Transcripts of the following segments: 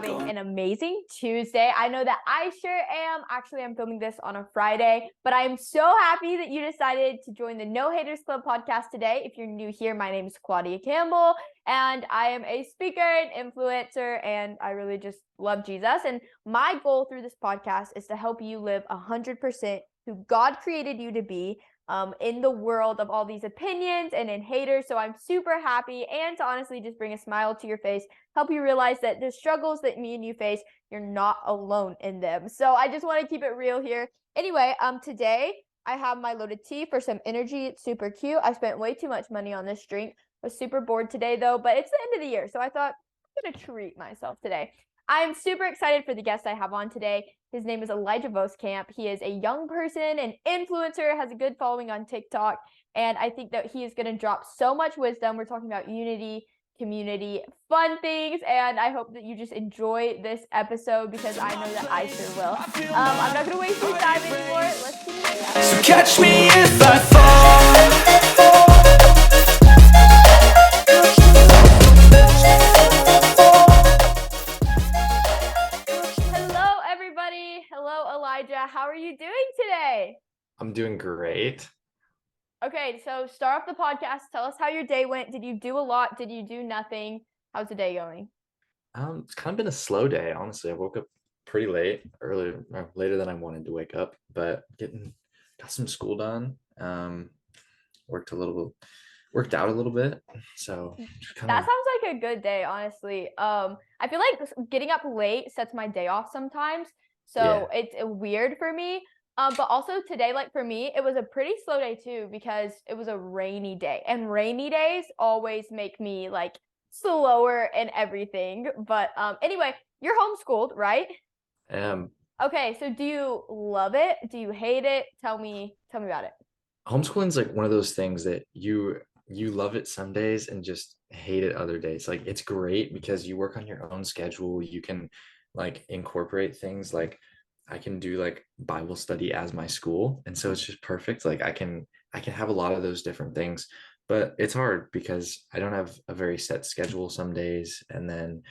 having an amazing Tuesday. I know that I sure am. Actually, I'm filming this on a Friday, but I'm so happy that you decided to join the No Haters Club podcast today. If you're new here, my name is Claudia Campbell, and I am a speaker and influencer, and I really just love Jesus. And my goal through this podcast is to help you live 100% who God created you to be, in the world of all these opinions and in haters. So I'm super happy, and to honestly just bring a smile to your face, help you realize that the struggles that me and you face, you're not alone in them. So I just want to keep it real here. Anyway, today I have my loaded tea for some energy. It's super cute. I spent way too much money on this drink. I was super bored today though, but it's the end of the year, so I thought I'm gonna treat myself today. I'm super excited for the guest I have on today. His name is Elijah Voskamp. He is a young person, an influencer, has a good following on TikTok, and I think that he is going to drop so much wisdom. We're talking about unity, community, fun things, and I hope that you just enjoy this episode because I know that I sure will. I'm not going to waste your time anymore. Let's get into it. So catch me if I fall. Hello, everybody. Hello, Elijah. How are you doing today? I'm doing great. Okay, so start off the podcast. Tell us how your day went. Did you do a lot? Did you do nothing? How's the day going? It's kind of been a slow day, honestly. I woke up pretty late, later than I wanted to wake up, but got some school done. Worked out a little bit. So That sounds like a good day, honestly. I feel like getting up late sets my day off sometimes, so it's weird for me. But also today, like for me, it was a pretty slow day too because it was a rainy day, and rainy days always make me like slower and everything. But anyway, you're homeschooled, right? Okay, so do you love it? Do you hate it? Tell me about it. Homeschooling's like one of those things that you love it some days and just hate it other days. Like it's great because you work on your own schedule. You can like incorporate things like I can do like Bible study as my school. And so it's just perfect. Like I can have a lot of those different things, but it's hard because I don't have a very set schedule some days. And then,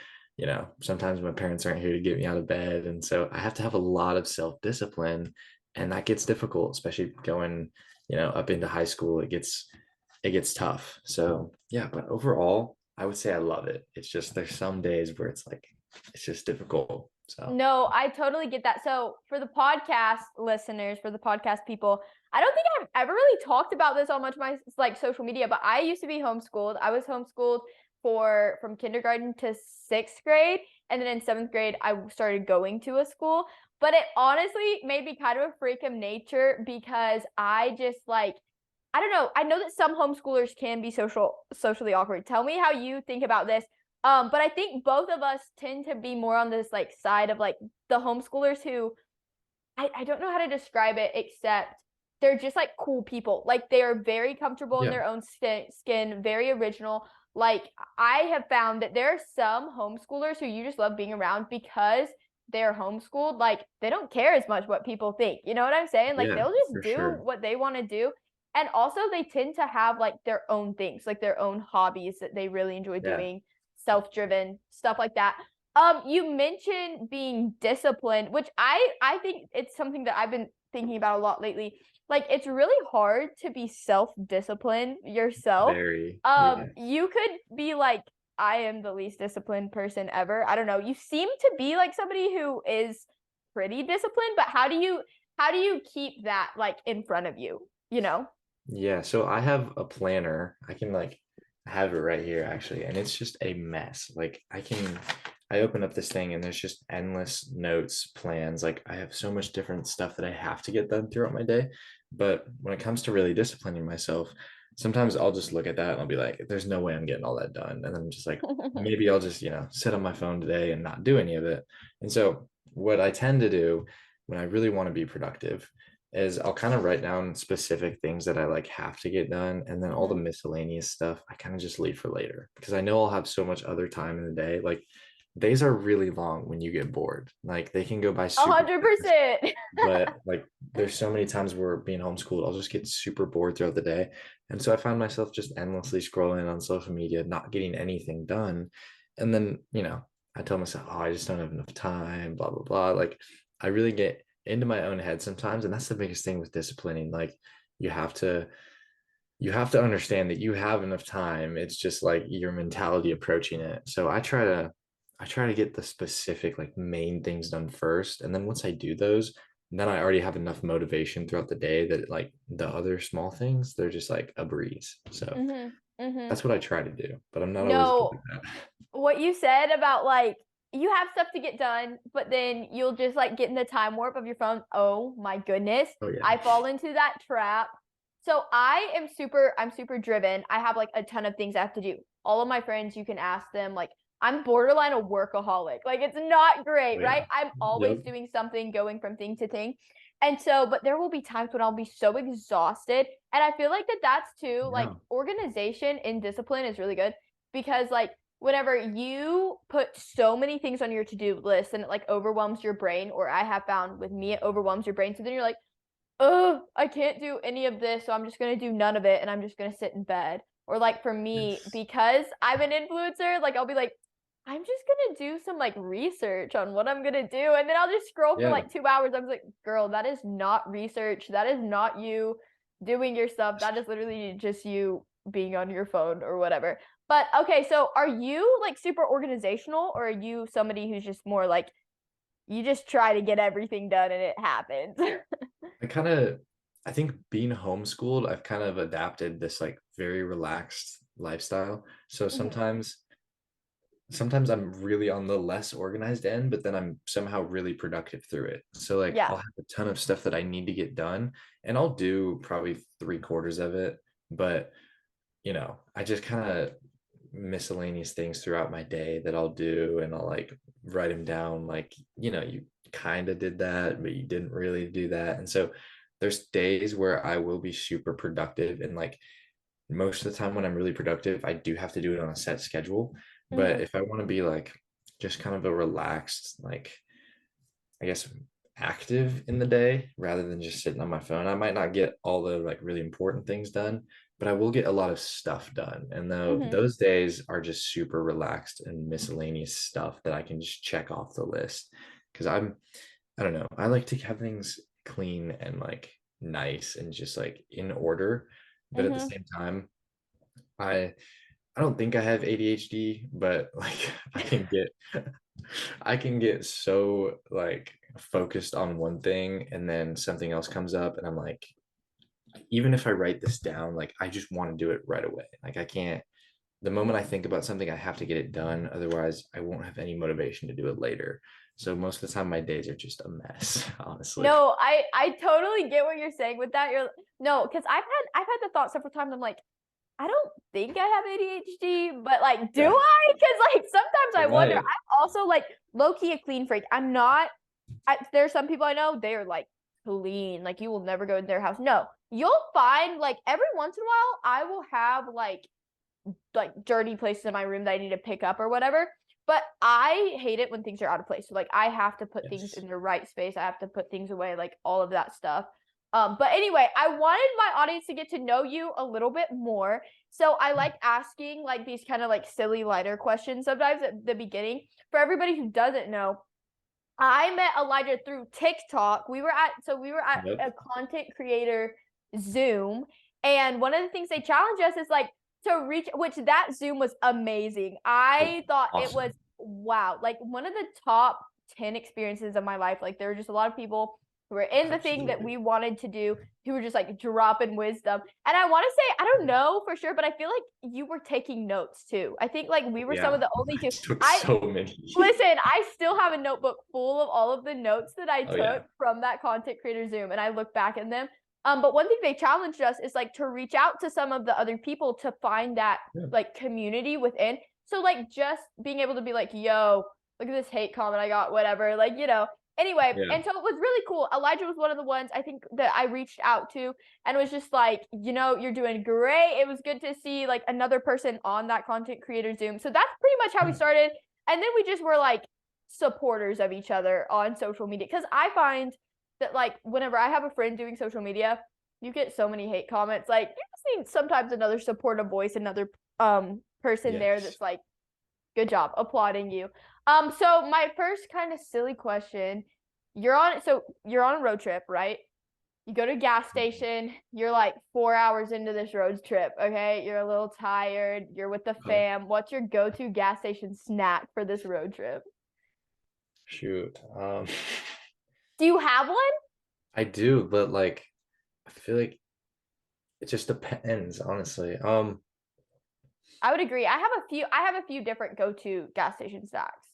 sometimes my parents aren't here to get me out of bed. And so I have to have a lot of self-discipline, and that gets difficult, especially going, up into high school. It gets tough. So yeah, but overall, I would say I love it. It's just there's some days where it's like it's just difficult. So No, I totally get that. So for the podcast listeners, for the podcast people, I don't think I've ever really talked about this on much of my like social media, but I used to be homeschooled. I was homeschooled from kindergarten to 6th grade, and then in 7th grade I started going to a school. But it honestly made me kind of a freak of nature because I just like I don't know. I know that some homeschoolers can be socially awkward. Tell me how you think about this. But I think both of us tend to be more on this like side of like the homeschoolers who I don't know how to describe it except they're just like cool people. Like they are very comfortable in yeah, their own skin, very original. Like I have found that there are some homeschoolers who you just love being around because they're homeschooled. Like they don't care as much what people think. You know what I'm saying? Like yeah, they'll just for do sure. what they want to do. And also they tend to have like their own things, like their own hobbies that they really enjoy Yeah. doing, self-driven, stuff like that. You mentioned being disciplined, which I think it's something that I've been thinking about a lot lately. Like it's really hard to be self-disciplined yourself. Very. Yeah. You could be like, I am the least disciplined person ever. I don't know. You seem to be like somebody who is pretty disciplined, but how do you keep that like in front of you, you know? Yeah. So I have a planner. I can like have it right here actually, and it's just a mess. Like I open up this thing and there's just endless notes, plans. Like I have so much different stuff that I have to get done throughout my day. But when it comes to really disciplining myself, sometimes I'll just look at that and I'll be like, there's no way I'm getting all that done. And then I'm just like, maybe I'll just, sit on my phone today and not do any of it. And so what I tend to do when I really want to be productive is I'll kind of write down specific things that I like have to get done. And then all the Mhm. miscellaneous stuff, I kind of just leave for later because I know I'll have so much other time in the day. Like days are really long when you get bored. Like they can go by A super hundred fast, percent. but like there's so many times where being homeschooled, I'll just get super bored throughout the day. And so I find myself just endlessly scrolling on social media, not getting anything done. And then, I tell myself, oh, I just don't have enough time, blah, blah, blah. Like I really get into my own head sometimes. And that's the biggest thing with disciplining. Like you have to you have to understand that you have enough time. It's just like your mentality approaching it. So I try to get the specific like main things done first. And then once I do those, then I already have enough motivation throughout the day that like the other small things, they're just like a breeze. So Mm-hmm. Mm-hmm. that's what I try to do, but I'm not always good No, at that. what you said about like you have stuff to get done, but then you'll just like get in the time warp of your phone. Oh my goodness. Oh yeah. I fall into that trap. So I'm super driven. I have like a ton of things I have to do. All of my friends, you can ask them, like, I'm borderline a workaholic. Like, it's not Oh great, right? yeah. I'm always Yep. doing something, going from thing to thing. And so, but there will be times when I'll be so exhausted. And I feel like that's too, like, Yeah. organization and discipline is really good because, like, whenever you put so many things on your to-do list and it like overwhelms your brain, or I have found with me, it overwhelms your brain. So then you're like, oh, I can't do any of this, so I'm just gonna do none of it and I'm just gonna sit in bed. Or like for me, Yes. because I'm an influencer, like I'll be like, I'm just gonna do some like research on what I'm gonna do, and then I'll just scroll for Yeah. like 2 hours. I was like, girl, that is not research. That is not you doing your stuff. That is literally just you being on your phone or whatever. But okay, so are you like super organizational, or are you somebody who's just more like you just try to get everything done and it happens? I kind of, I think being homeschooled, I've kind of adapted this like very relaxed lifestyle. So Mhm. sometimes I'm really on the less organized end, but then I'm somehow really productive through it. So like Yeah. I'll have a ton of stuff that I need to get done and I'll do probably three-quarters of it, but I just kind of miscellaneous things throughout my day that I'll do and I'll like write them down like, you kind of did that, but you didn't really do that. And so there's days where I will be super productive and like most of the time when I'm really productive, I do have to do it on a set schedule. But Mhm. if I want to be like just kind of a relaxed, like I guess active in the day rather than just sitting on my phone, I might not get all the like really important things done, but I will get a lot of stuff done. And though Mhm. those days are just super relaxed and miscellaneous stuff that I can just check off the list. Because I don't know, I like to have things clean and like nice and just like in order. But at the Mhm. same time, I I don't think I have ADHD, but like I can get so like focused on one thing and then something else comes up and I'm like even if I write this down, like I just want to do it right away. Like I can't the moment I think about something, I have to get it done. Otherwise, I won't have any motivation to do it later. So most of the time my days are just a mess, honestly. No, I totally get what you're saying with that. You're no, because I've had the thought several times. I'm like, I don't think I have ADHD, but like, do Yeah. I? Because like sometimes You I wonder. might. I'm also like low key a clean freak. I'm not. There's some people I know they are like clean. Like you will never go in their house. No, you'll find like every once in a while I will have like dirty places in my room that I need to pick up or whatever. But I hate it when things are out of place. So like I have to put things Yes. in the right space. I have to put things away, like all of that stuff. But anyway, I wanted my audience to get to know you a little bit more. So I like asking like these kind of like silly lighter questions sometimes at the beginning. For everybody who doesn't know, I met Elijah through TikTok. We were at Yep. a content creator Zoom, and one of the things they challenged us is like to reach, which that Zoom was amazing. It's I thought it was awesome. wow, like one of the top 10 experiences of my life. Like there were just a lot of people who were in the thing that Absolutely. we wanted to do who were just like dropping wisdom. And I want to say, I don't know for sure, but I feel like you were taking notes too. I think like we were some of Yeah. the only I two. took I so many. Listen, I still have a notebook full of all of the notes that I Oh took yeah. from that content creator Zoom, and I look back at them. But one thing they challenged us is like to reach out to some of the other people to find that Yeah. like community within. So like just being able to be like, yo, look at this hate comment I got, whatever. Like, Anyway, Yeah. and so it was really cool. Elijah was one of the ones I think that I reached out to and was just like, you're doing great. It was good to see like another person on that content creator Zoom. So that's pretty much how we Yeah. started. And then we just were like supporters of each other on social media. Cause I find that like whenever I have a friend doing social media, you get so many hate comments. Like you just need sometimes another supportive voice, another person there Yes. that's like, good job, applauding you. So my first kind of silly question, you're on a road trip, right? You go to a gas station, you're like 4 hours into this road trip, okay? You're a little tired, you're with the Okay. fam. What's your go-to gas station snack for this road trip? Shoot. Do you have one? I do, but like I feel like it just depends, honestly. I would agree. I have a few different go-to gas station snacks.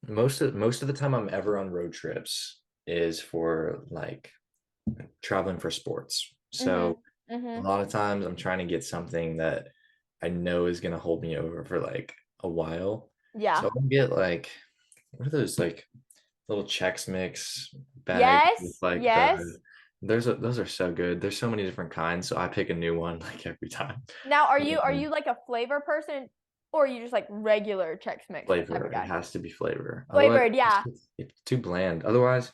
Most of the time I'm ever on road trips is for like traveling for sports. So Mhm. a Mhm. lot of times I'm trying to get something that I know is gonna hold me over for like a while. So Yeah. I'll get like what are those like little Chex Mix bags with Yes. like Yes. those are so good. There's so many different kinds, so I pick a new one like every time. Now, are you are Um, you like a flavor person or are you just like regular Chex Mix type of Flavor, it guy? has to be flavor. Otherwise, Flavored, yeah. it's too bland. Otherwise,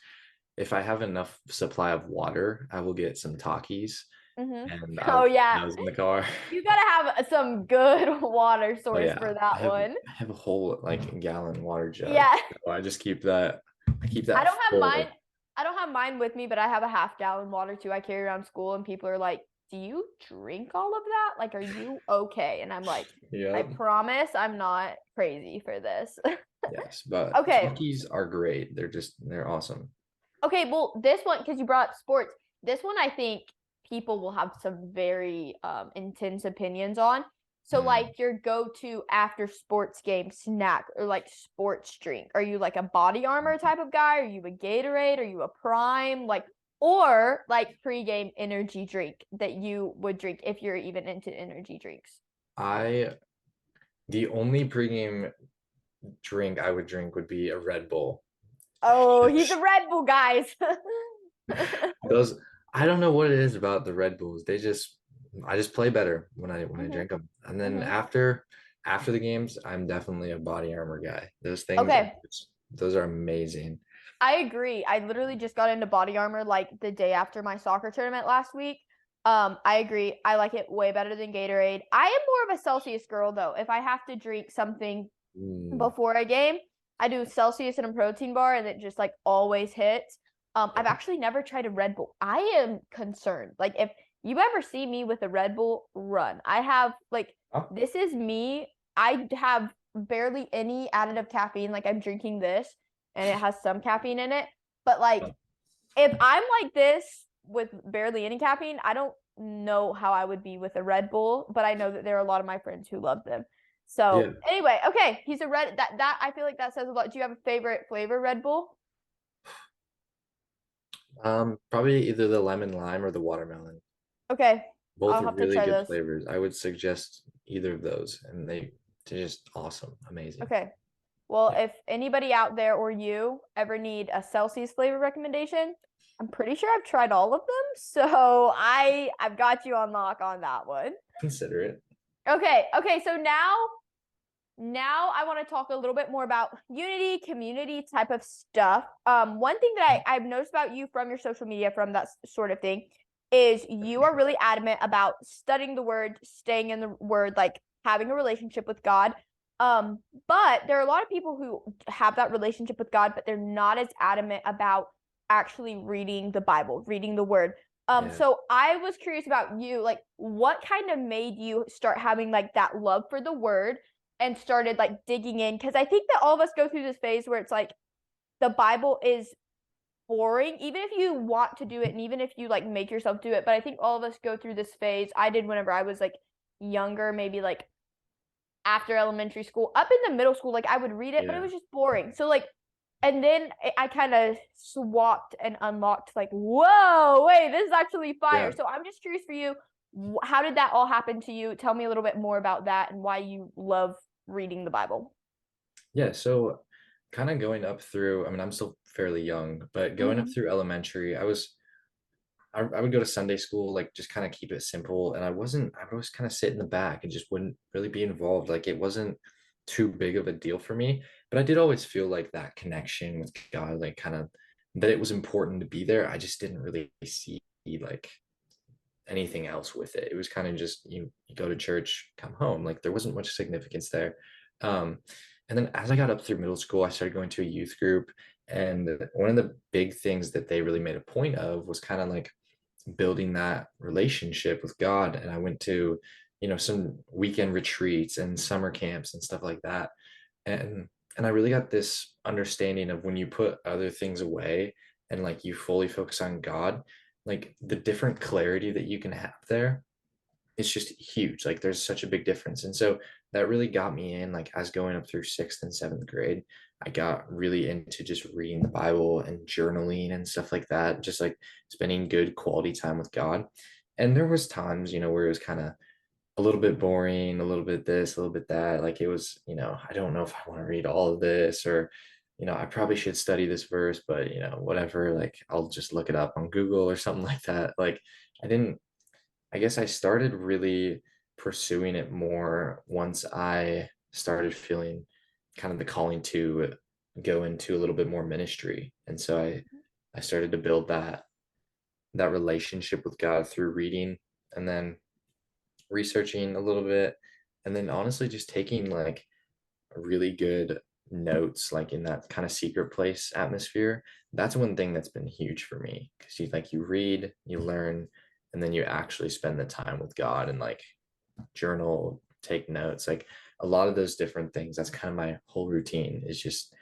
if I have enough supply of water, I will get some Takis Mhm. and I will Oh keep yeah. those in the car. You gotta have some good water Oh source yeah, for that one. I have a whole like gallon water jug. Yeah. So I just keep that. I keep I that don't have mine. full. I don't have mine with me, but I have a half-gallon water too. I carry around school and people are like, "Do you drink all of that? Like, are you okay?" And I'm like, "I Yep. promise I'm not crazy for this." Yes, but Okay. Takis are great. They're awesome. Okay, well, this one, because you brought up sports, this one I think people will have some very intense opinions on. So, Mm. like your go-to after sports game snack or like sports drink. Are you like a body armor type of guy? Are you a Gatorade? Are you a Prime? Like, or like pre-game energy drink that you would drink if you're even into energy drinks? I the only pregame drink I would drink would be a Red Bull. Oh, he's a Red Bull, guys. Those I don't know what it is about the Red Bulls. I just play better when I hmm drink them. And then hmm after the games, I'm definitely a body armor guy. Okay. Those are amazing. I agree. I literally just got into body armor like the day after my soccer tournament last week. I agree. I like it way better than Gatorade. I am more of a Celsius girl though. If I have to drink something Mm, before a game, I do Celsius and a protein bar and it just like always hits. I've yeah. actually never tried a Red Bull. I am concerned. Like if you ever see me with a Red Bull, run. I have like Oh, this is me. I have barely any additive caffeine. Like I'm drinking this and it has some caffeine in it. But like if I'm like this with barely any caffeine, I don't know how I would be with a Red Bull, but I know that there are a lot of my friends who love them. yeah. So anyway, okay, he's a red that I feel like that says a lot. Do you have a favorite flavor Red Bull? Probably either the lemon lime or the watermelon. Okay, Both I'll are have to really try good those. flavors. I would suggest either of those, and they're just awesome, amazing. Okay. Well, Yeah. if anybody out there or you ever need a Celsius flavor recommendation, I'm pretty sure I've tried all of them, so I've got you on lock on that one. Consider it. Okay, so now I want to talk a little bit more about unity, community type of stuff. One thing that I've noticed about you from your social media, from that sort of thing, is you are really adamant about studying the word, staying in the word, like having a relationship with God. But there are a lot of people who have that relationship with God, but they're not as adamant about actually reading the Bible, reading the word. Yeah. So I was curious about you, like what kind of made you start having like that love for the word and started like digging in? Because I think that all of us go through this phase where it's like the Bible is boring, even if you want to do it and even if you like make yourself do it. But I think all of us go through this phase. I did whenever I was like younger, maybe like after elementary school, up in the middle school, like I would read it, but it Yeah. was just boring. So like, and then I kind of swapped and unlocked, like, whoa, wait, this is actually fire. Yeah. So I'm just curious for you, how did that all happen to you? Tell me a little bit more about that and why you love reading the Bible. Yeah, so kind of going up through, I mean, I'm still fairly young, but going up Mm-hmm. through elementary, I would go to Sunday school, like just kind of keep it simple. And I would always kind of sit in the back and just wouldn't really be involved. Like it wasn't too big of a deal for me, but I did always feel like that connection with God, like kind of that it was important to be there. I just didn't really see like anything else with it. It was kind of just you go to church, come home. Like there wasn't much significance there. Um, And then as I got up through middle school, I started going to a youth group. And one of the big things that they really made a point of was kind of like building that relationship with God. And I went to, some weekend retreats and summer camps and stuff like that. And I really got this understanding of when you put other things away and like you fully focus on God, like the different clarity that you can have there, it's just huge. Like there's such a big difference. And so that really got me in, like as going up through sixth and seventh grade, I got really into just reading the Bible and journaling and stuff like that, just like spending good quality time with God. And there was times, where it was kind of a little bit boring, a little bit this, a little bit that. Like it was, I don't know if I want to read all of this, or, I probably should study this verse, but whatever, like I'll just look it up on Google or something like that. Like I didn't I guess I started really pursuing it more once I started feeling kind of the calling to go into a little bit more ministry. And so I started to build that relationship with God through reading and then researching a little bit and then honestly just taking like really good notes like in that kind of secret place atmosphere. That's one thing that's been huge for me because you read, you learn, and then you actually spend the time with God and like journal, take notes, like a lot of those different things. That's kind of my whole routine is just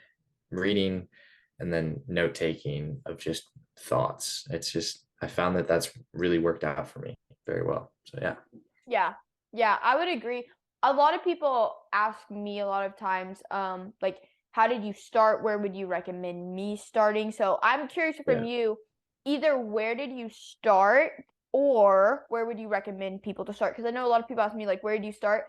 reading and then note taking of just thoughts. It's just I found that that's really worked out for me very well. So yeah. Yeah. Yeah, I would agree. A lot of people ask me a lot of times, like, how did you start? Where would you recommend me starting? So I'm curious from Yeah. you, either where did you start or where would you recommend people to start? Because I know a lot of people ask me, like, where did you start?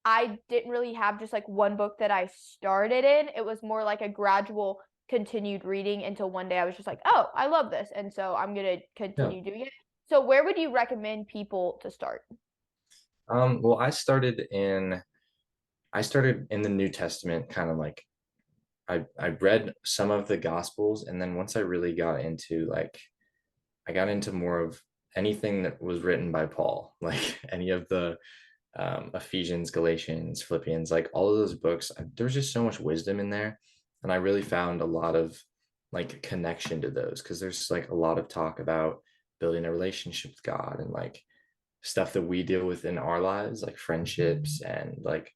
I didn't really have just like one book that I started in. It was more like a gradual continued reading until one day I was just like, oh, I love this. And so I'm going to Yeah. continue doing it. So where would you recommend people to start? Well, I started in the New Testament, kind of like I read some of the Gospels, and then once I really got into like I got into more of anything that was written by Paul, like any of the Ephesians, Galatians, Philippians, like all of those books. There was just so much wisdom in there, and I really found a lot of like connection to those because there's like a lot of talk about building a relationship with God and like stuff that we deal with in our lives, like friendships and like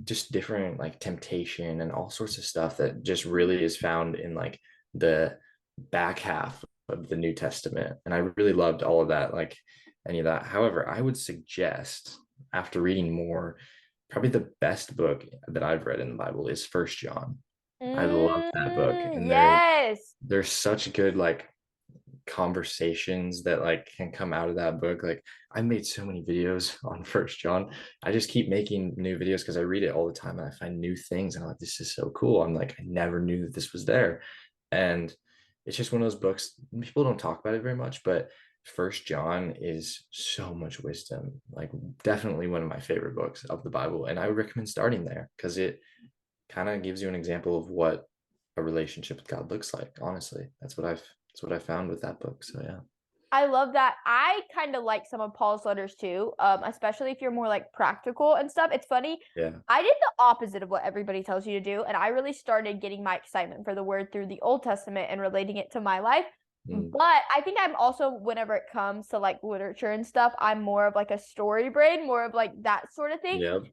just different like temptation and all sorts of stuff that just really is found in like the back half of the New Testament. And I really loved all of that, like any of that. However, I would suggest after reading more, probably the best book that I've read in the Bible is First John. I love that book. And Yes. there's such good like conversations that like can come out of that book. Like I made so many videos on First John. I just keep making new videos because I read it all the time and I find new things and I'm like, this is so cool. I'm like, I never knew that this was there. And it's just one of those books people don't talk about it very much, but First John is so much wisdom. Like definitely one of my favorite books of the Bible. And I would recommend starting there because it kind of gives you an example of what a relationship with God looks like. Honestly, that's what I found with that book. So yeah. I love that. I kind of like some of Paul's letters too, especially if you're more like practical and stuff. It's funny. Yeah. I did the opposite of what everybody tells you to do, and I really started getting my excitement for the word through the Old Testament and relating it to my life. Mm, But I think I'm also, whenever it comes to like literature and stuff, I'm more of like a story brain, more of like that sort of thing. yep.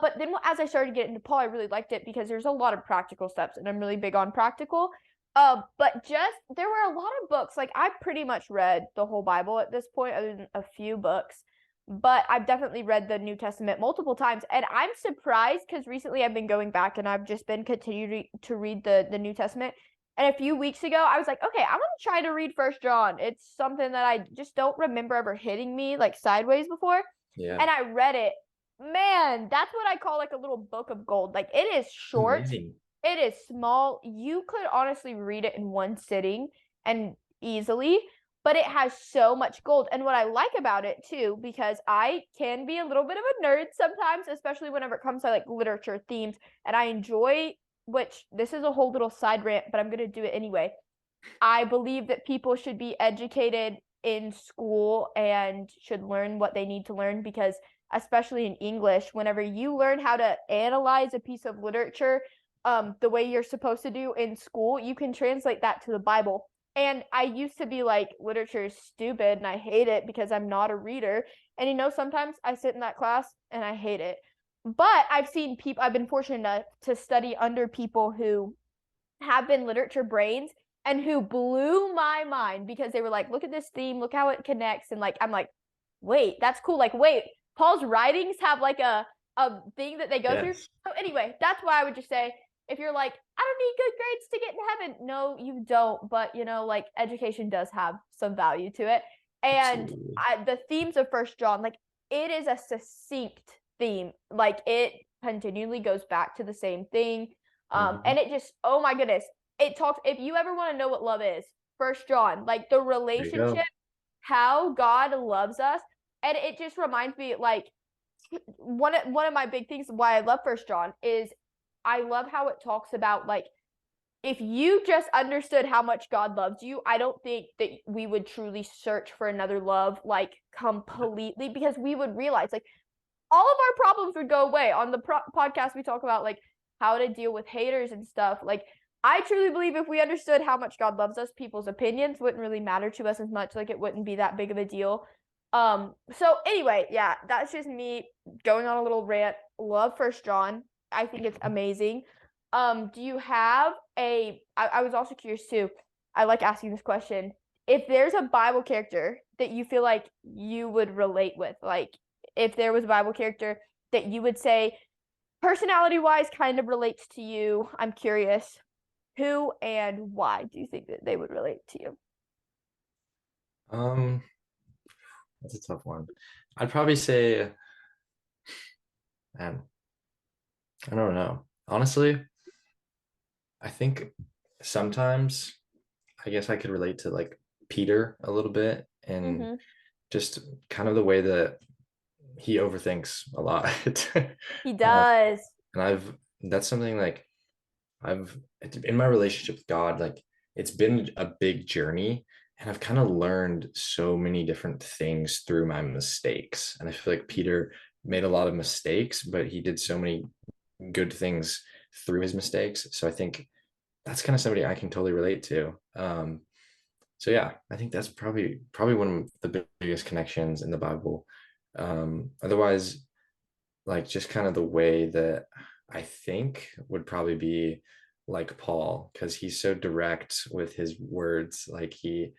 But then as I started getting into Paul, I really liked it because there's a lot of practical steps, and I'm really big on practical. But just there were a lot of books. Like I pretty much read the whole Bible at this point, other than a few books. But I've definitely read the New Testament multiple times, and I'm surprised because recently I've been going back and I've just been continuing to read the New Testament. And a few weeks ago, I was like, okay, I'm gonna try to read First John. It's something that I just don't remember ever hitting me like sideways before. Yeah. And I read it. Man, that's what I call like a little book of gold. Like it is short, Amazing. it is small. You could honestly read it in one sitting and easily, but it has so much gold. And what I like about it too, because I can be a little bit of a nerd sometimes, especially whenever it comes to like literature themes, and I enjoy, which this is a whole little side rant, but I'm going to do it anyway. I believe that people should be educated in school and should learn what they need to learn because, especially in English, whenever you learn how to analyze a piece of literature, the way you're supposed to do in school, you can translate that to the Bible. And I used to be like, literature is stupid and I hate it because I'm not a reader. And sometimes I sit in that class and I hate it. But I've been fortunate enough to study under people who have been literature brains and who blew my mind because they were like, look at this theme, look how it connects. And like, I'm like, wait, that's cool. Like, wait, Paul's writings have like a thing that they go through. Yes. So anyway, that's why I would just say, if you're like, I don't need good grades to get into heaven. No, you don't. But like education does have some value to it. And Absolutely. the themes of First John, like it is a succinct theme. Like it continually goes back to the same thing. And it just, oh my goodness, it talks. If you ever want to know what love is, First John, like the There you relationship, go. how God loves us, and it just reminds me, like one of my big things why I love First John is I love how it talks about like if you just understood how much God loves you, I don't think that we would truly search for another love like completely because we would realize like all of our problems would go away. On the podcast, we talk about like how to deal with haters and stuff. Like, I truly believe if we understood how much God loves us, people's opinions wouldn't really matter to us as much. Like, it wouldn't be that big of a deal. So anyway, yeah, that's just me going on a little rant. Love First John. I think it's amazing. Do you have I was also curious too. I like asking this question. If there's a Bible character that you feel like you would relate with, like if there was a Bible character that you would say personality wise kind of relates to you, I'm curious who and why do you think that they would relate to you? Um, that's a tough one. I'd probably say, man, I don't know. Honestly, I think sometimes I guess I could relate to like Peter a little bit and Mm-hmm. just kind of the way that he overthinks a lot. He uh, does. and that's something like I've in my relationship with God, like it's been a big journey and I've kind of learned so many different things through my mistakes. And I feel like Peter made a lot of mistakes, but he did so many good things through his mistakes. So I think that's kind of somebody I can totally relate to. So yeah, I think that's probably one of the biggest connections in the Bible. Otherwise, like just kind of the way that I think would probably be like Paul, because he's so direct with his words. Like he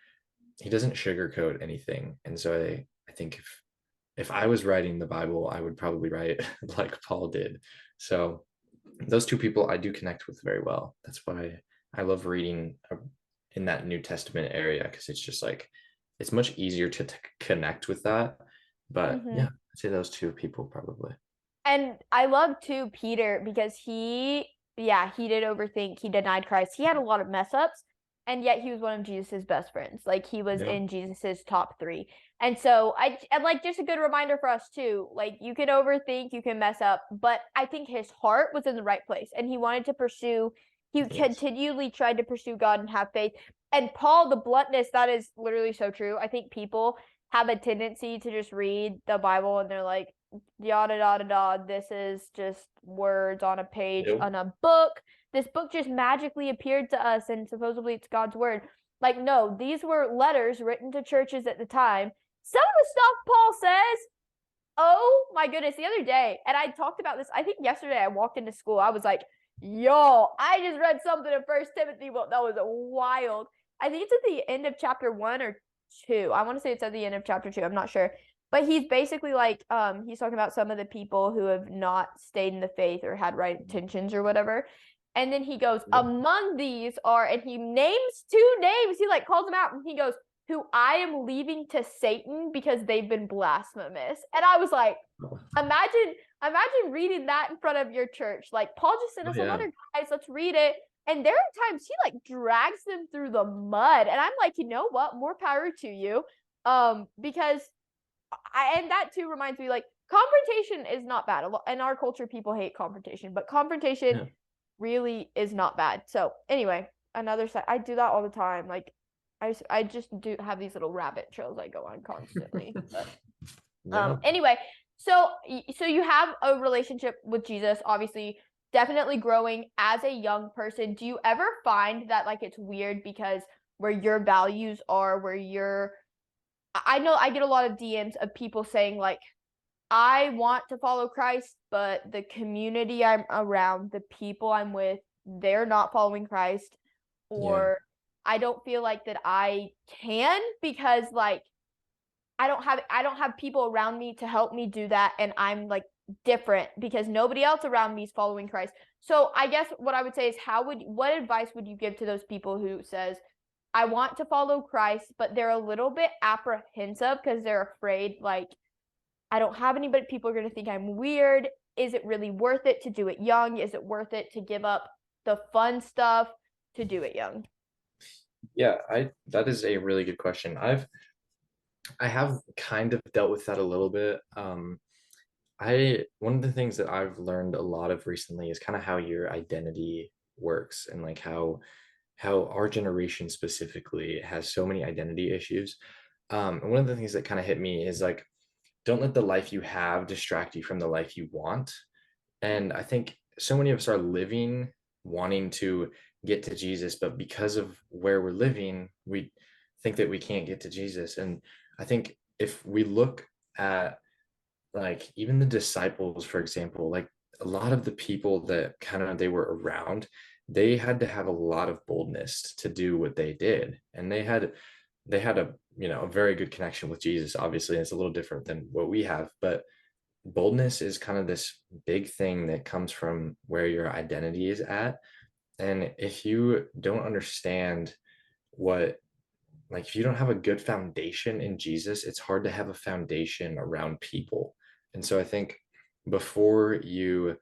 doesn't sugarcoat anything. And so I think if I was writing the Bible, I would probably write like Paul did. So those two people I do connect with very well. That's why I love reading in that New Testament area because it's just like it's much easier to connect with that. But Mm-hmm. yeah, I'd say those two people probably. And I love too Peter because he did overthink. He denied Christ. He had a lot of mess ups, and yet he was one of Jesus's best friends. Like he was Yep. in Jesus's top three. And so and like just a good reminder for us too. Like you can overthink, you can mess up, but I think his heart was in the right place, and he wanted to pursue. He Yes. continually tried to pursue God and have faith. And Paul, the bluntness, that is literally so true. I think people have a tendency to just read the Bible and they're like, yada yada yada. This is just words on a page Yep. on a book. This book just magically appeared to us, and supposedly it's God's word. Like, no, these were letters written to churches at the time. Some of the stuff Paul says, oh my goodness, the other day, and I talked about this, I think yesterday I walked into school. I was like, yo, I just read something in First Timothy. Well, that was wild. I think it's at the end of chapter 1 or 2. I want to say it's at the end of chapter 2. I'm not sure. But he's basically like, he's talking about some of the people who have not stayed in the faith or had right intentions or whatever. And then he goes, Yep. among these are, and he names 2 names. He like calls them out and he goes, who I am leaving to Satan because they've been blasphemous. And I was like, imagine reading that in front of your church. Like Paul just sent Oh us a yeah. letter, guys, let's read it. And there are times he like drags them through the mud. And I'm like, you know what? More power to you. Because and that too reminds me, like, confrontation is not bad. In our culture, people hate confrontation, but confrontation Yeah. really is not bad. So anyway, another side, I do that all the time. Like, I just do have these little rabbit trails I go on constantly. But Yeah. anyway, so you have a relationship with Jesus, obviously. definitely growing as a young person, do you ever find that like it's weird because where your values are, where you're I know I get a lot of DMs of people saying like I want to follow Christ, but the community I'm around, the people I'm with, they're not following Christ, Yeah. or I don't feel like that I can because like I don't have people around me to help me do that, and I'm like different because nobody else around me is following Christ. So I guess what I would say is what advice would you give to those people who says I want to follow Christ, but they're a little bit apprehensive because they're afraid like I don't have anybody, people are going to think I'm weird. Is it really worth it to do it young? Is it worth it to give up the fun stuff to do it young? Yeah, I that is a really good question. I have kind of dealt with that a little bit. I one of the things that I've learned a lot of recently is kind of how your identity works, and like how our generation specifically has so many identity issues. And one of the things that kind of hit me is like, don't let the life you have distract you from the life you want. And I think so many of us are living wanting to get to Jesus, but because of where we're living, we think that we can't get to Jesus. And I think if we look at like even the disciples, for example, like a lot of the people that kind of they were around, they had to have a lot of boldness to do what they did. And they had a a very good connection with Jesus. Obviously, it's a little different than what we have, but boldness is kind of this big thing that comes from where your identity is at. And if you don't understand what, like, if you don't have a good foundation in Jesus, it's hard to have a foundation around people. And so I think before you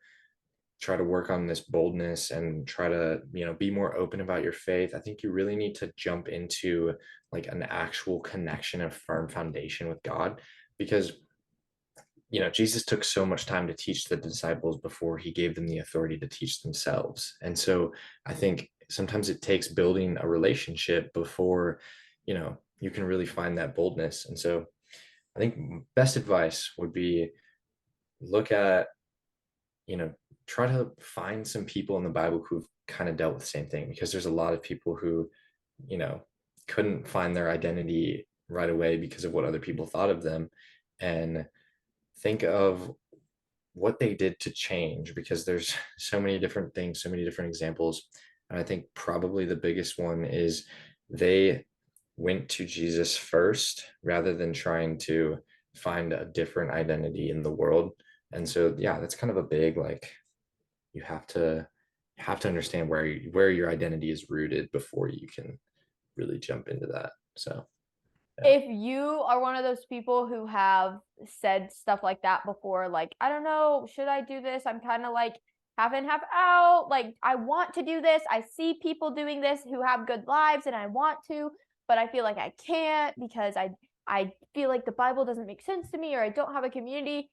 try to work on this boldness and try to, be more open about your faith, I think you really need to jump into like an actual connection and firm foundation with God, because Jesus took so much time to teach the disciples before he gave them the authority to teach themselves. And so I think sometimes it takes building a relationship before, you can really find that boldness. And so I think best advice would be look at, you know, try to find some people in the Bible who've kind of dealt with the same thing, because there's a lot of people who, you know, couldn't find their identity right away because of what other people thought of them. And think of what they did to change, because there's so many different things, so many different examples. And I think probably the biggest one is they went to Jesus first rather than trying to find a different identity in the world. And so yeah, that's kind of a big, like, you have to understand where your identity is rooted before you can really jump into that. So yeah. If you are one of those people who have said stuff like that before, like, I don't know, should I do this? I'm kind of like half in, half out. Like, I want to do this. I see people doing this who have good lives and I want to, but I feel like I can't because I feel like the Bible doesn't make sense to me or I don't have a community.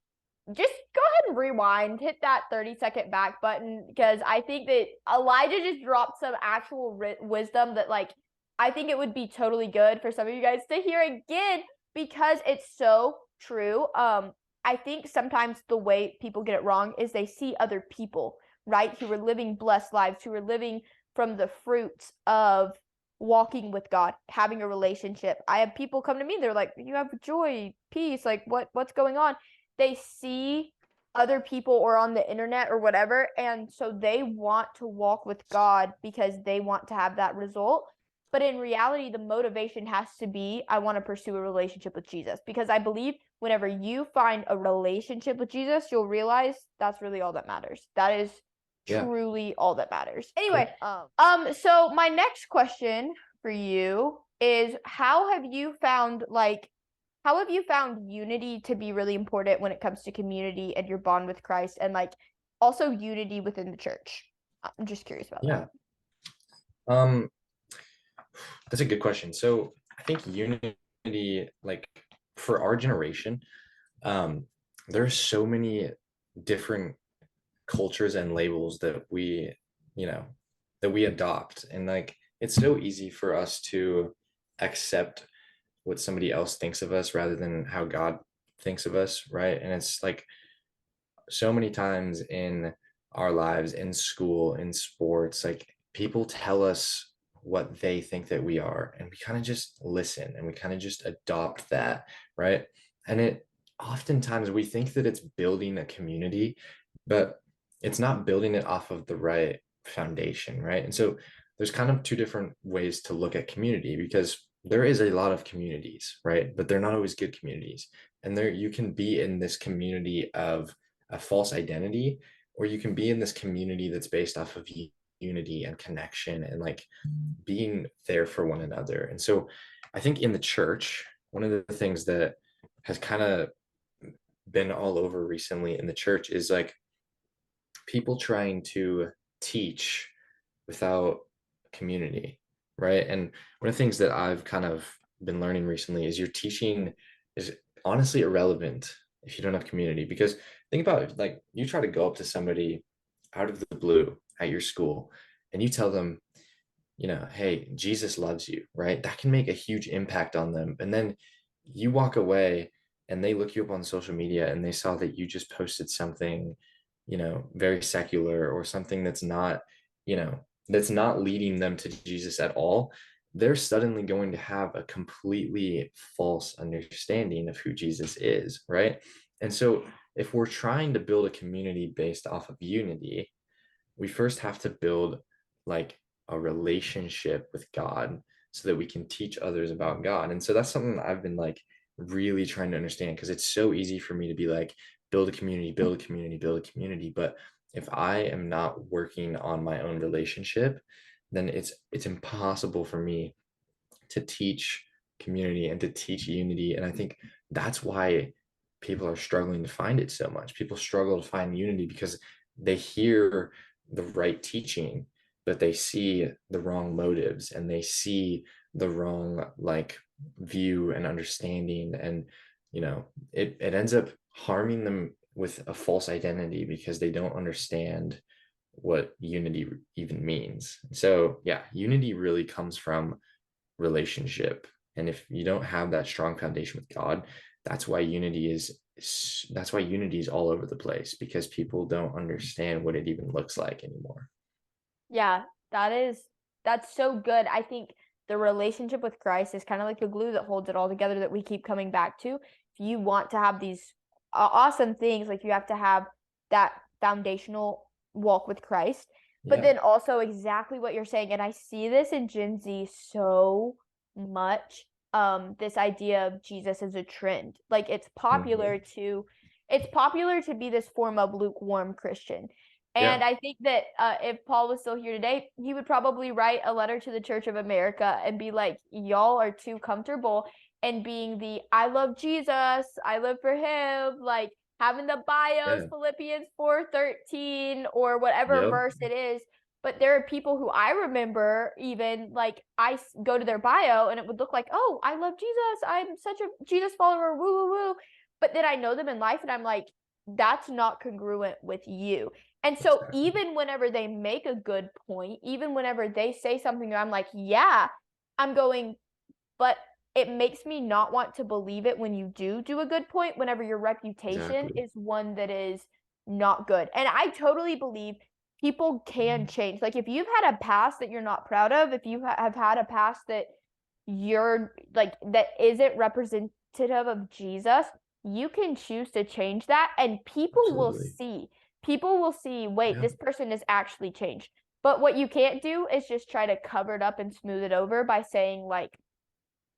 Just go ahead and rewind, hit that 30-second back button because I think that Elijah just dropped some actual wisdom that like I think it would be totally good for some of you guys to hear again because it's so true. I think sometimes the way people get it wrong is they see other people, right, who are living blessed lives, who are living from the fruits of walking with God, having a relationship. I have people come to me, they're like, "You have joy, peace, like what's going on?" They see other people or on the internet or whatever, and so they want to walk with God because they want to have that result. But in reality, the motivation has to be I want to pursue a relationship with Jesus because I believe whenever you find a relationship with Jesus, you'll realize that's really all that matters. That is Yeah. truly all that matters. Anyway, Cool. so my next question for you is how have you found unity to be really important when it comes to community and your bond with Christ and like also unity within the church? I'm just curious about that. Yeah. Um, that's a good question. So I think unity, like for our generation, um, there's so many different cultures and labels that you know, that we adopt. And like it's so easy for us to accept what somebody else thinks of us rather than how God thinks of us, right? And it's like so many times in our lives in school, in sports, like people tell us what they think that we are, and we kind of just listen and we kind of just adopt that, right? And it oftentimes we think that it's building a community, but it's not building it off of the right foundation, right? And so there's kind of two different ways to look at community, because there is a lot of communities, right? But they're not always good communities. And there you can be in this community of a false identity, or you can be in this community that's based off of unity and connection and like being there for one another. And so I think in the church, one of the things that has kind of been all over recently in the church is like people trying to teach without community, right? And one of the things that I've kind of been learning recently is your teaching is honestly irrelevant if you don't have community. Because think about it, like you try to go up to somebody out of the blue at your school and you tell them, hey, Jesus loves you, right? That can make a huge impact on them. And then you walk away and they look you up on social media and they saw that you just posted something, very secular, or something that's not leading them to Jesus at all. They're suddenly going to have a completely false understanding of who Jesus is, right? And so if we're trying to build a community based off of unity, we first have to build like a relationship with God so that we can teach others about God. And so that's something that I've been like really trying to understand, because it's so easy for me to be like, build a community, build a community, build a community. But if I am not working on my own relationship, then it's impossible for me to teach community and to teach unity. And I think that's why people are struggling to find it so much. People struggle to find unity because they hear the right teaching, but they see the wrong motives and they see the wrong like view and understanding. And it ends up harming them with a false identity because they don't understand what unity even means. So yeah, unity really comes from relationship. And if you don't have that strong foundation with God, that's why unity is all over the place, because people don't understand what it even looks like anymore. Yeah, that's so good. I think the relationship with Christ is kind of like the glue that holds it all together that we keep coming back to. If you want to have these awesome things, like you have to have that foundational walk with Christ, but Yeah. then also exactly what you're saying. And I see this in Gen Z so much. This idea of Jesus as a trend. Like Mhm. it's popular to be this form of lukewarm Christian. And Yeah. I think that if Paul was still here today, he would probably write a letter to the Church of America and be like, y'all are too comfortable and being the I love Jesus, I live for him, like having the bios, Yeah. Philippians 4:13 or whatever Yep. verse it is. But there are people who I remember even like go to their bio and it would look like, oh, I love Jesus. I'm such a Jesus follower. Woo, woo, woo. But then I know them in life and I'm like, that's not congruent with you. And so Exactly. even whenever they make a good point, even whenever they say something, I'm like, yeah, I'm going, but it makes me not want to believe it when you do a good point, whenever your reputation Exactly. is one that is not good. And I totally believe people can change. Like if you've had a past that you're not proud of, if you have had a past that you're like that isn't representative of Jesus, you can choose to change that and Absolutely. people will see, wait, Yeah. this person is actually changed. But what you can't do is just try to cover it up and smooth it over by saying like,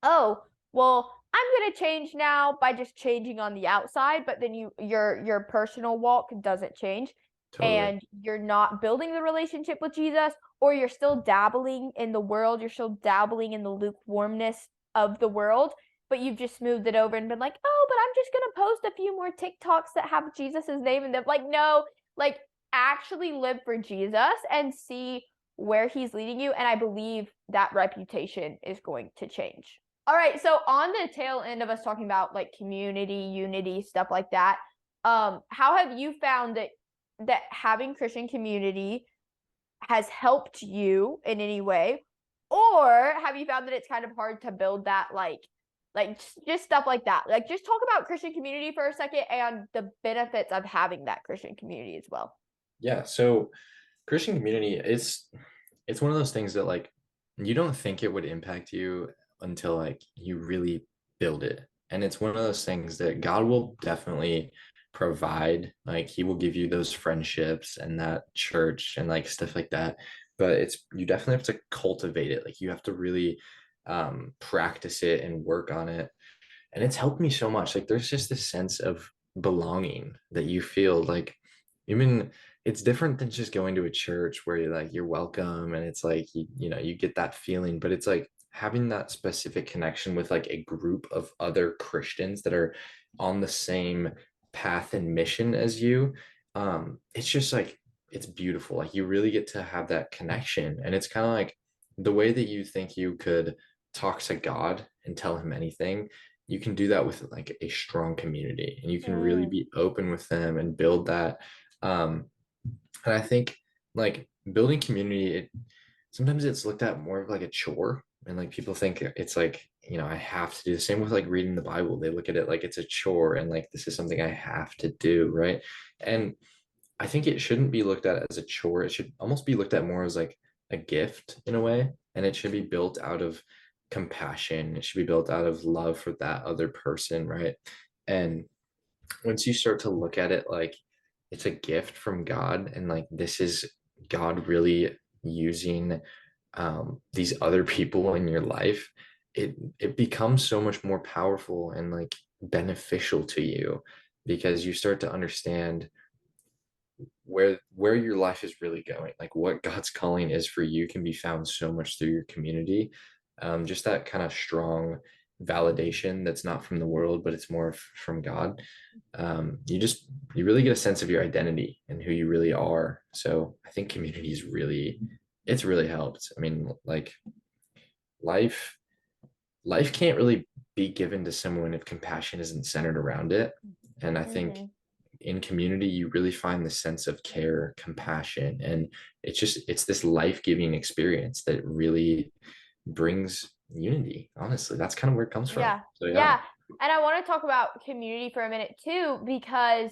oh, well, I'm gonna change now by just changing on the outside, but then your personal walk doesn't change Totally. and you're not building the relationship with Jesus, or you're still dabbling in the world, you're still dabbling in the lukewarmness of the world, but you've just smoothed it over and been like, oh, but I'm just gonna post a few more TikToks that have Jesus's name in them. Like, no, like actually live for Jesus and see where he's leading you. And I believe that reputation is going to change. All right, so on the tail end of us talking about like community, unity, stuff like that, how have you found that having Christian community has helped you in any way? Or have you found that it's kind of hard to build that like just stuff like that? Like just talk about Christian community for a second and the benefits of having that Christian community as well. Yeah, so Christian community, it's one of those things that like you don't think it would impact you until like you really build it. And it's one of those things that God will definitely provide. Like he will give you those friendships and that church and like stuff like that. But it's you definitely have to cultivate it. Like you have to really practice it and work on it. And it's helped me so much. Like there's just this sense of belonging that you feel like even it's different than just going to a church where you're like you're welcome and it's like you know you get that feeling, but it's like having that specific connection with like a group of other Christians that are on the same path and mission as you. It's just like it's beautiful. Like you really get to have that connection, and it's kind of like the way that you think you could talk to God and tell him anything, you can do that with like a strong community, and you can really Mm, be open with them and build that. um and I think like building community, sometimes it's looked at more of like a chore, and like people think it's like I have to do the same with like reading the Bible. They look at it like it's a chore and like this is something I have to do, right? And I think it shouldn't be looked at as a chore. It should almost be looked at more as like a gift in a way. And it should be built out of compassion. It should be built out of love for that other person, right? And once you start to look at it like it's a gift from God, and like this is God really using these other people in your life, it becomes so much more powerful and like beneficial to you, because you start to understand where your life is really going, like what God's calling is for you can be found so much through your community. Just that kind of strong validation that's not from the world, but it's more from God. You really get a sense of your identity and who you really are. So I think community is really, it's really helped. I mean, like life life can't really be given to someone if compassion isn't centered around it. And I think mhm. in community, you really find the sense of care, compassion, and it's this life-giving experience that really brings unity. Honestly, that's kind of where it comes from. Yeah. So yeah, Yeah. And I want to talk about community for a minute too, because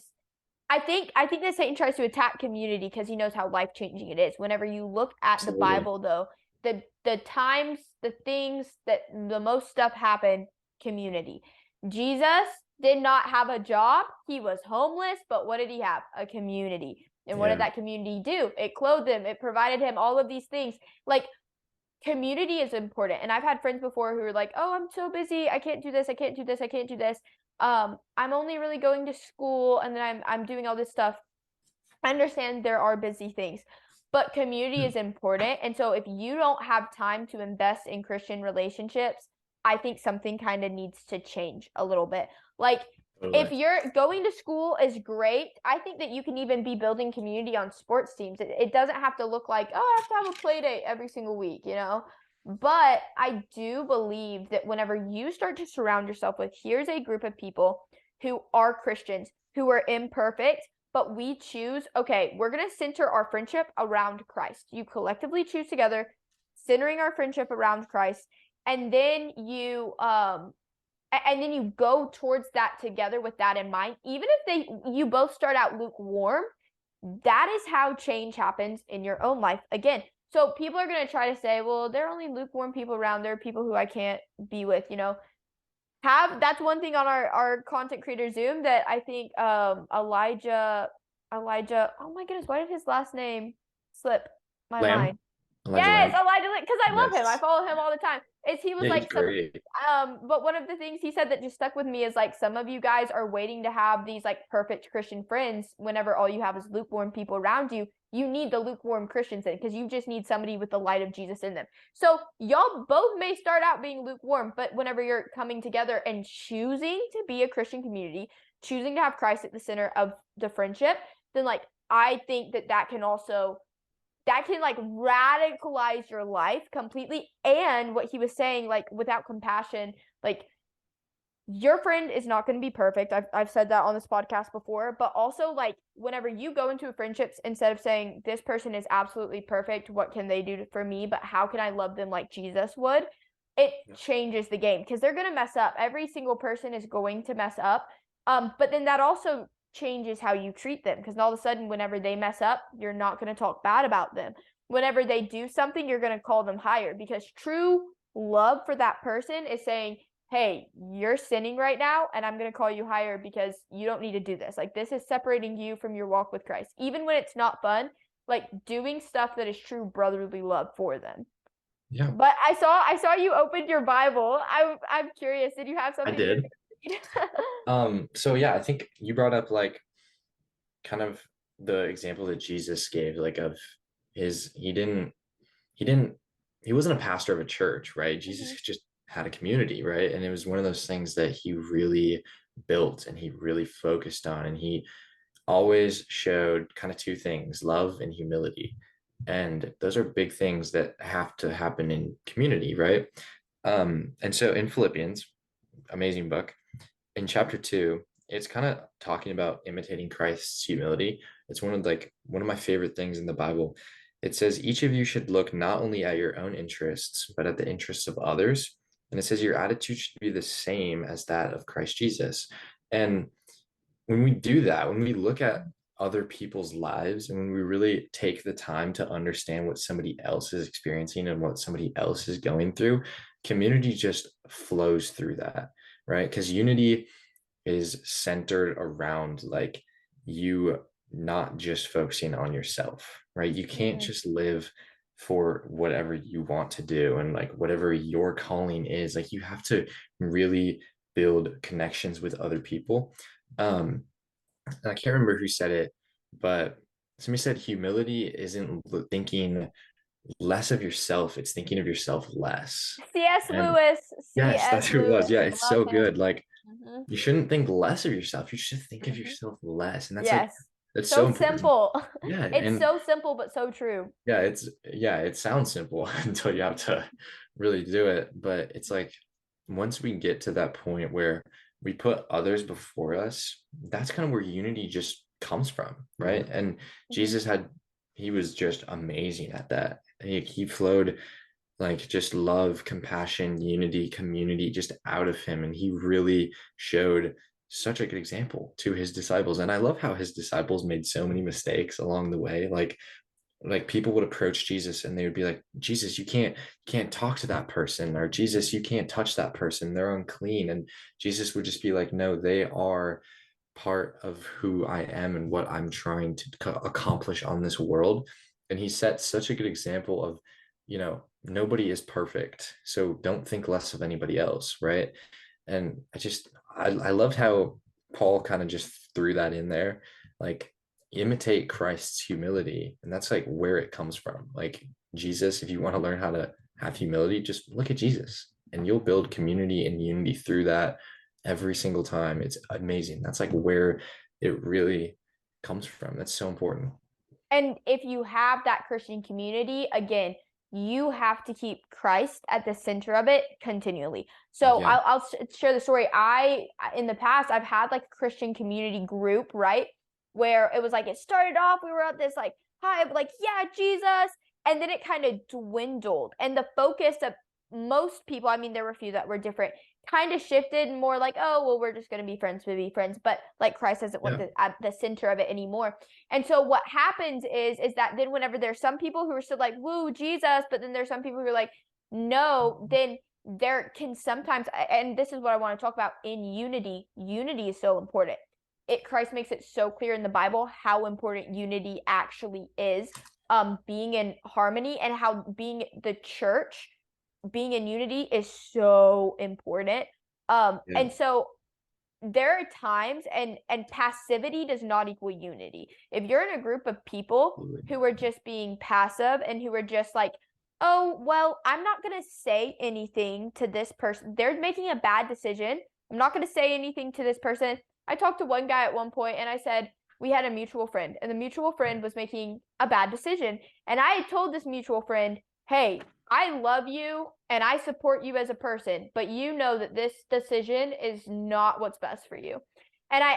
I think that Satan tries to attack community because he knows how life-changing it is. Whenever you look at the absolutely. Bible though, the times, the things that the most stuff happened, community. Jesus did not have a job. He was homeless, but what did he have? A community. And what did Yeah. that community do? It clothed him, it provided him all of these things. Like community is important. And I've had friends before who are like, "Oh, I'm so busy. I can't do this. I can't do this. I can't do this. I'm only really going to school and then I'm doing all this stuff." I understand there are busy things, but community is important. And so if you don't have time to invest in Christian relationships, I think something kind of needs to change a little bit. Like if Totally. you're going to school is great. I think that you can even be building community on sports teams. It doesn't have to look like, oh, I have to have a play date every single week, you know? But I do believe that whenever you start to surround yourself with, here's a group of people who are Christians, who are imperfect, but we choose, okay, we're going to center our friendship around Christ. You collectively choose together, centering our friendship around Christ, and then you go towards that together with that in mind. Even if you both start out lukewarm, that is how change happens in your own life. Again, so people are going to try to say, well, there are only lukewarm people around. There are people who I can't be with, you know. That's one thing on our content creator Zoom that I think Elijah, oh my goodness, why did his last name slip my Lamb, mind? Elijah Yes, Lamb. Elijah, because I love him. I Yes. follow him all the time. Is he was Yeah, he's like some great. but one of the things he said that just stuck with me is like some of you guys are waiting to have these like perfect Christian friends whenever all you have is lukewarm people around you. You need the lukewarm Christians in because you just need somebody with the light of Jesus in them. So y'all both may start out being lukewarm, but whenever you're coming together and choosing to be a Christian community, choosing to have Christ at the center of the friendship, then like I think that can like radicalize your life completely. And what he was saying, like without compassion, like your friend is not going to be perfect. I've said that on this podcast before, but also like whenever you go into friendships, instead of saying this person is absolutely perfect, what can they do for me? But how can I love them like Jesus would? It changes the game because they're going to mess up. Every single person is going to mess up. But then that also changes how you treat them, because all of a sudden, whenever they mess up, you're not going to talk bad about them. Whenever they do something, you're going to call them higher, because true love for that person is saying, hey, you're sinning right now, and I'm going to call you higher because you don't need to do this. Like, this is separating you from your walk with Christ. Even when it's not fun, like doing stuff that is true brotherly love for them. Yeah, But I saw you opened your Bible. I'm curious. Did you have I something you were did. going to read? So yeah, I think you brought up like kind of the example that Jesus gave, like of his, he didn't, he wasn't a pastor of a church, right? Jesus Mhm. just had a community, right? And it was one of those things that he really built and he really focused on. And he always showed kind of two things, love and humility. And those are big things that have to happen in community, right? And so in Philippians, amazing book, in chapter 2, it's kind of talking about imitating Christ's humility. It's one of my favorite things in the Bible. It says each of you should look not only at your own interests but at the interests of others. And it says your attitude should be the same as that of Christ Jesus. And when we do that, when we look at other people's lives and when we really take the time to understand what somebody else is experiencing and what somebody else is going through, community just flows through that, right? Because unity is centered around like you not just focusing on yourself, right? You can't Mhm. just live for whatever you want to do and like whatever your calling is. Like you have to really build connections with other people. Um, and I can't remember who said it, but somebody said humility isn't thinking less of yourself, it's thinking of yourself less. C.S. And Lewis. yes, C.S. that's who it was. Lewis. Yeah, it's Love so him. good. Like Hmm. you shouldn't think less of yourself. You should think of Hmm. yourself less. And that's like Yes. that's So so important. simple. Yeah. It's And so simple, but so true. yeah, it sounds simple until you have to really do it. But it's like once we get to that point where we put others before us, that's kind of where unity just comes from, right? And Hmm. Jesus had he was just amazing at that. He flowed like just love, compassion, unity, community just out of him. And he really showed such a good example to his disciples. And I love how his disciples made so many mistakes along the way. Like people would approach Jesus and they would be like, Jesus, you can't talk to that person, or Jesus, you can't touch that person, they're unclean. And Jesus would just be like, no, they are part of who I am and what I'm trying to accomplish on this world. And he set such a good example of, nobody is perfect, so don't think less of anybody else, right? And I loved how Paul kind of just threw that in there, like imitate Christ's humility. And that's like where it comes from. Like Jesus, if you want to learn how to have humility, just look at Jesus and you'll build community and unity through that every single time. It's amazing. That's like where it really comes from. That's so important. And if you have that Christian community, again, you have to keep Christ at the center of it continually. So Yeah. I'll share the story. In the past, I've had like a Christian community group, right? Where it was like, it started off, we were at this like high of like, yeah, Jesus. And then it kind of dwindled. And the focus of most people, I mean, there were a few that were different, kind of shifted more like, oh, well, we're just going to be friends to be friends. But like Christ doesn't want Yeah. at the center of it anymore. And so what happens is that then whenever there's some people who are still like, woo, Jesus, but then there's some people who are like, no, then there can sometimes, and this is what I want to talk about in unity. Unity is so important. Christ makes it so clear in the Bible how important unity actually is, being in harmony, and how being the church, being in unity is so important. Yeah. And so there are times, and passivity does not equal unity. If you're in a group of people Absolutely. who are just being passive and who are just like, oh, well, I'm not going to say anything to this person, they're making a bad decision, I'm not going to say anything to this person. I talked to one guy at one point and I said, we had a mutual friend, and the mutual friend was making a bad decision, and I had told this mutual friend, hey, I love you and I support you as a person, but you know that this decision is not what's best for you. And I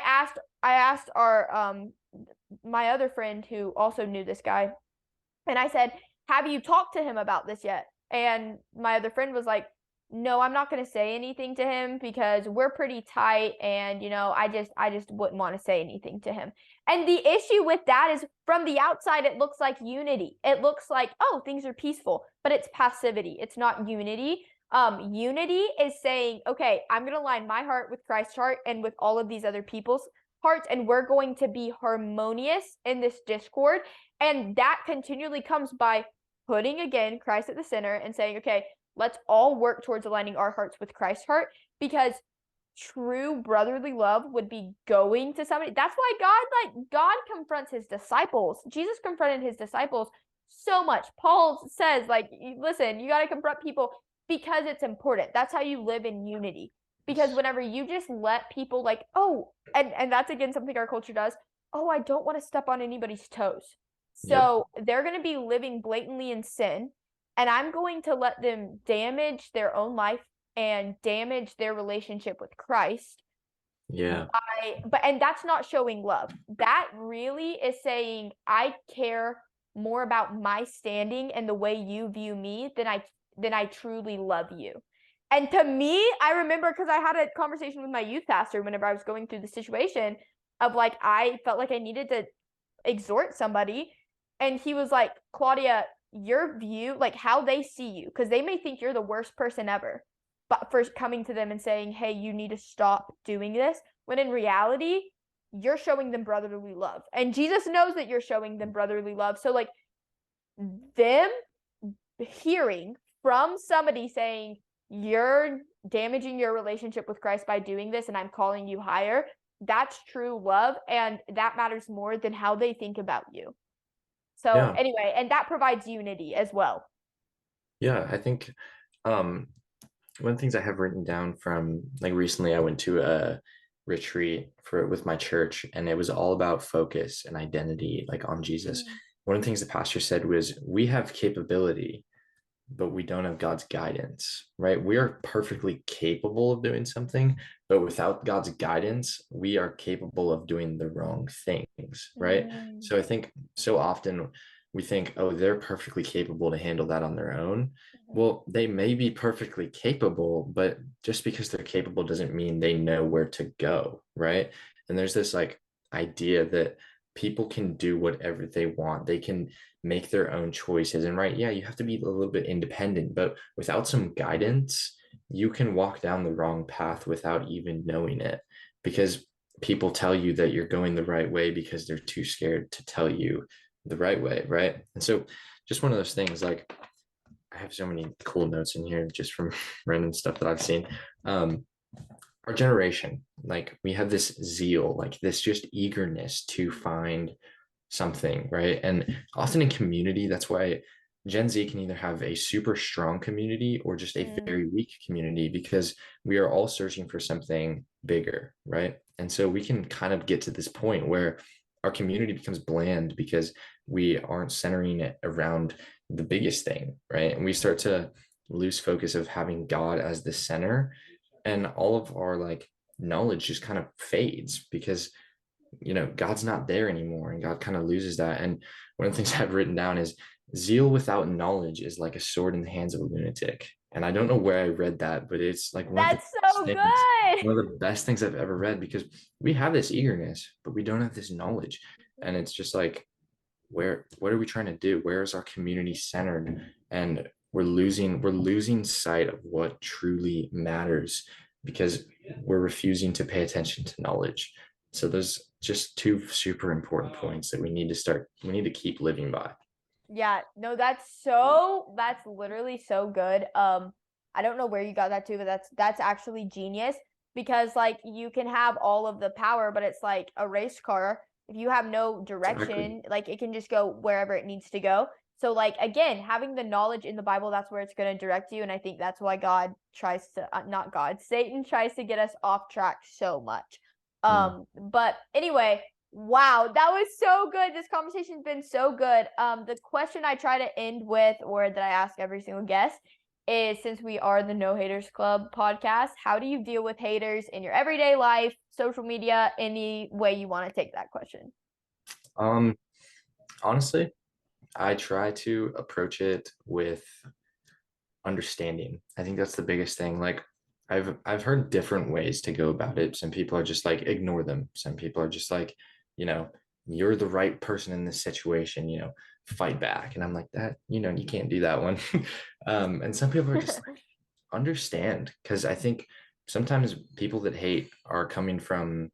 asked our my other friend who also knew this guy, and I said, have you talked to him about this yet? And my other friend was like, no, I'm not going to say anything to him because we're pretty tight and I just wouldn't want to say anything to him. And the issue with that is from the outside it looks like unity. It looks like, oh, things are peaceful, but it's passivity. It's not unity. Unity is saying, okay, I'm going to align my heart with Christ's heart and with all of these other people's hearts, and we're going to be harmonious in this discord. And that continually comes by putting again Christ at the center and saying, okay, let's all work towards aligning our hearts with Christ's heart, because true brotherly love would be going to somebody. That's why God confronts his disciples. Jesus confronted his disciples so much. Paul says, listen, you got to confront people because it's important. That's how you live in unity. Because whenever you just let people and that's again something our culture does. Oh, I don't want to step on anybody's toes. So they're going to be living blatantly in sin, and I'm going to let them damage their own life and damage their relationship with Christ. Yeah. And that's not showing love. That really is saying, I care more about my standing and the way you view me than I truly love you. And to me, I remember, because I had a conversation with my youth pastor whenever I was going through the situation of I felt like I needed to exhort somebody. And he was like, Claudia, your view, how they see you, because they may think you're the worst person ever, but for coming to them and saying, hey, you need to stop doing this, when in reality, you're showing them brotherly love. And Jesus knows that you're showing them brotherly love. So them hearing from somebody saying, you're damaging your relationship with Christ by doing this, and I'm calling you higher, that's true love, and that matters more than how they think about you. So anyway, and that provides unity as well. Yeah, I think one of the things I have written down from recently I went to a retreat with my church, and it was all about focus and identity on Jesus. One of the things the pastor said was, we have capability, but we don't have God's guidance, right? We are perfectly capable of doing something, but without God's guidance, we are capable of doing the wrong things, right? So I think so often we think, oh, they're perfectly capable to handle that on their own. Well, they may be perfectly capable, but just because they're capable doesn't mean they know where to go, right? And there's this idea that people can do whatever they want. They can make their own choices. And right, yeah, you have to be a little bit independent, but without some guidance, you can walk down the wrong path without even knowing it, because people tell you that you're going the right way because they're too scared to tell you the right way, right? And so just one of those things, I have so many cool notes in here just from random stuff that I've seen. Our generation, we have this zeal, this just eagerness to find something, right? And often in community, that's why Gen Z can either have a super strong community or just a very weak community, because we are all searching for something bigger, right? And so we can kind of get to this point where our community becomes bland because we aren't centering it around the biggest thing, right? And we start to lose focus of having God as the center, and all of our knowledge just kind of fades because God's not there anymore, and God kind of loses that. And one of the things I've written down is, zeal without knowledge is like a sword in the hands of a lunatic. And I don't know where I read that, but it's that's so good. one of the best things I've ever read, because we have this eagerness, but we don't have this knowledge. And it's just what are we trying to do? Where is our community centered? And we're losing sight of what truly matters because we're refusing to pay attention to knowledge. So there's just two super important points that we need to keep living by. Yeah, no, that's literally so good. I don't know where you got that to, but that's actually genius, because you can have all of the power, but it's like a race car. If you have no direction, it can just go wherever it needs to go. So again, having the knowledge in the Bible, that's where it's going to direct you. And I think that's why God tries to, not God, Satan tries to get us off track so much. But anyway, wow, that was so good. This conversation's been so good. The question I try to end with, or that I ask every single guest, is, since we are the No Haters Club podcast, how do you deal with haters in your everyday life, social media, any way you want to take that question? Honestly, I try to approach it with understanding. I think that's the biggest thing. Like I've heard different ways to go about it. Some people are just like ignore them. Some people are just like, you know, you're the right person in this situation, fight back. And I'm like that, you can't do that one. And some people are just like, understand, because I think sometimes people that hate are coming from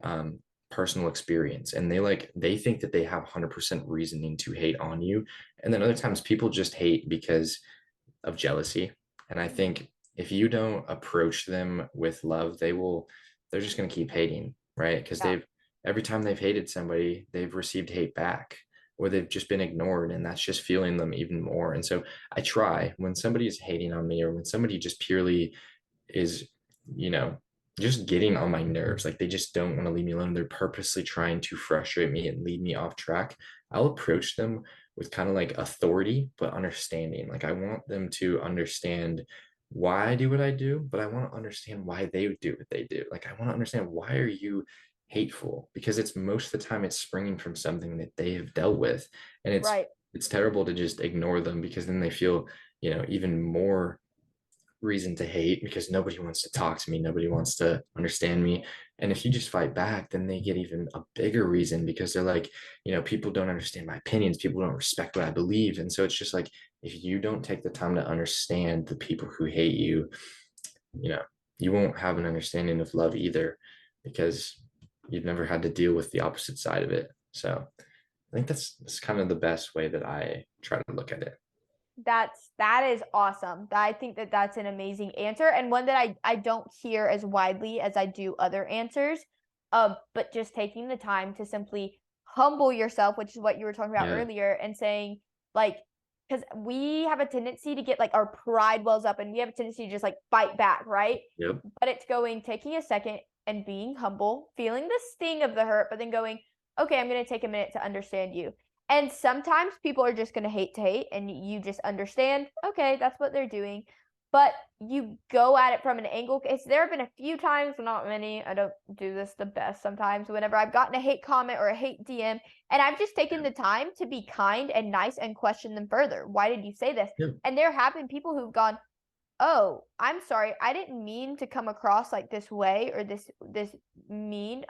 um personal experience, and they think that they have 100% reasoning to hate on you. And then other times people just hate because of jealousy. And I Mhm. think if you don't approach them with love, they're just going to keep hating, right? Because Yeah, every time they've hated somebody, they've received hate back, or they've just been ignored, and that's just fueling them even more. And so I try, when somebody is hating on me, or when somebody just purely is, you know, just getting on my nerves, like they just don't want to leave me alone, they're purposely trying to frustrate me and lead me off track, I'll approach them with kind of like authority, but understanding. Like I want them to understand why I do what I do, but I want to understand why they do what they do. Like I want to understand, why are you hateful? Because it's most of the time it's springing from something that they have dealt with. And right. it's terrible to just ignore them, because then they feel, even more reason to hate, because nobody wants to talk to me, nobody wants to understand me. And if you just fight back, then they get even a bigger reason, because they're like, people don't understand my opinions, people don't respect what I believe. And so it's just like, if you don't take the time to understand the people who hate you, you know you won't have an understanding of love either, because you've never had to deal with the opposite side of it. So I think that's kind of the best way that I try to look at it. That is awesome. I think that that's an amazing answer, and one that I don't hear as widely as I do other answers. But just taking the time to simply humble yourself, which is what you were talking about Yeah. earlier, and saying like, because we have a tendency to get like our pride wells up, and we have a tendency to just like fight back, right? Yep. But it's taking a second and being humble, feeling the sting of the hurt, but then going, okay, I'm going to take a minute to understand you. And sometimes people are just going to hate, and you just understand, okay, that's what they're doing. But you go at it from an angle. There have been a few times, not many, I don't do this the best sometimes, whenever I've gotten a hate comment or a hate DM, and I've just taken the time to be kind and nice and question them further. Why did you say this? Yep. And there have been people who've gone, oh, I'm sorry, I didn't mean to come across like this way, or this mean.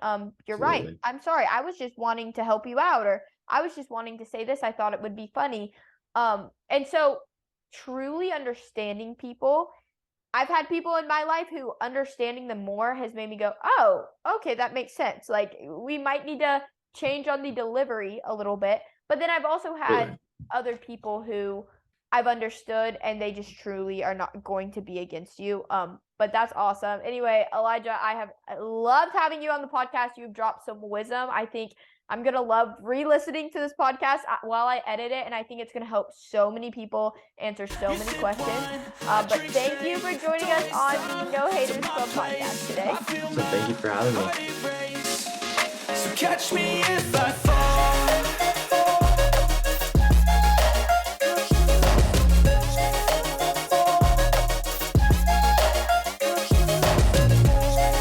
You're right. Absolutely. I'm sorry. I was just wanting to help you out, or I was just wanting to say this. I thought it would be funny. And so truly understanding people, I've had people in my life who understanding them more has made me go, oh, okay, that makes sense. Like we might need to change on the delivery a little bit. But then I've also had Absolutely. other people who I've understood, and they just truly are not going to be against you. But that's awesome. Anyway, Elijah, I loved having you on the podcast. You've dropped some wisdom. I think I'm gonna love re-listening to this podcast while I edit it, and I think it's gonna help so many people answer so many questions. But thank you for joining us on the No Haters Club podcast today. So thank you for having me. So catch me if I fall.